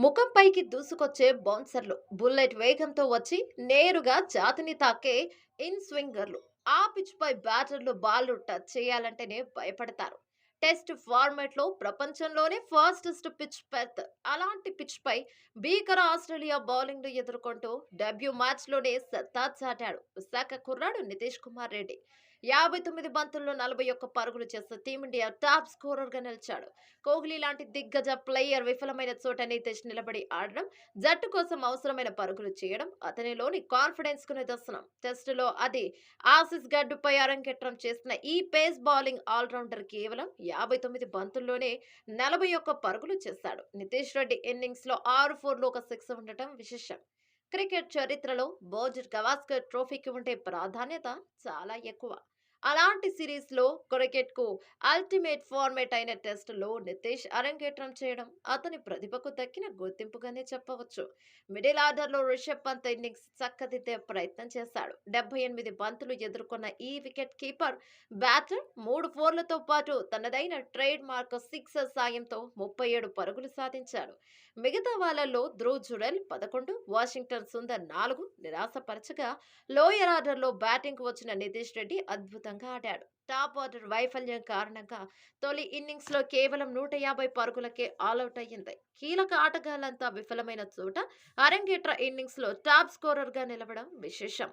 ముఖంపైకి దూసుకొచ్చే బౌన్సర్లు, bullet వేగంతో వచ్చి నేరుగా ఛాతీని తాకే ఇన్ స్వింగర్లు. ఆ పిచ్పై బ్యాటర్లు బాల్ను టచ్ చేయాలంటేనే భయపడతారు. టెస్ట్ ఫార్మాట్లో ప్రపంచంలోనే ఫాస్టెస్ట్ పిచ్ పెర్త్. అలాంటి పిచ్పై భీకర ఆస్ట్రేలియా బౌలింగ్ను ఎదుర్కొంటూ డెబ్యూ మ్యాచ్లోనే సత్తా చాటాడు విశాఖ కుర్రాడు నితీష్ కుమార్ రెడ్డి. 59 బంతుల్లో 41 పరుగులు చేస్తూ టీమిండియా టాప్ స్కోరర్గా నిలిచాడు. కోహ్లీ లాంటి దిగ్గజ ప్లేయర్ విఫలమైన చోట నితీష్ నిలబడి ఆడడం, జట్టు కోసం అవసరమైన పరుగులు చేయడం అతనిలోని కాన్ఫిడెన్స్ కు నిదర్శనం. టెస్టులో అది ఆసీస్ గడ్డుపై అరంగేట్రం చేసిన ఈ పేస్ బౌలింగ్ ఆల్రౌండర్ కేవలం 59 బంతుల్లోనే 41 పరుగులు చేశాడు. నితీష్ రెడ్డి ఇన్నింగ్స్ లో 6 ఫోర్లు ఒక సిక్స్ ఉండటం విశేషం. క్రికెట్ చరిత్రలో బోర్జర్ గవాస్కర్ ట్రోఫీకి ఉండే ప్రాధాన్యత చాలా ఎక్కువ. అలాంటి సిరీస్ లో క్రికెట్ కు అల్టిమేట్ ఫార్మేట్ అయిన టెస్ట్ లో నితీష్ అరంగేట్రం చేయడం అతని ప్రతిభకు దక్కిన గుర్తింపుగానే చెప్పవచ్చు. మిడిల్ ఆర్డర్ లో రిషబ్ పంత్ ఇన్నింగ్స్ చక్కదిద్దే ప్రయత్నం చేశాడు. 78 బంతులు ఎదుర్కొన్న ఈ వికెట్ కీపర్ బ్యాటర్ 3 ఫోర్లతో పాటు తనదైన ట్రేడ్ మార్క్ సిక్సర్ సాయంతో 37 పరుగులు సాధించాడు. మిగతా వాళ్ళల్లో ధ్రువ్ జురెల్ 11, వాషింగ్టన్ సుందర్ 4 నిరాశపరచగా, లోయర్ ఆర్డర్ లో బ్యాటింగ్ కు వచ్చిన నితీష్ రెడ్డి అద్భుతంగా ఆడాడు. టాప్ ఆర్డర్ వైఫల్యం కారణంగా తొలి ఇన్నింగ్స్ లో కేవలం 150 పరుగులకే ఆలౌట్ అయ్యింది. కీలక ఆటగాళ్లంతా విఫలమైన చోట అరంగేట్ర ఇన్నింగ్స్ లో టాప్ స్కోరర్ గా నిలవడం విశేషం.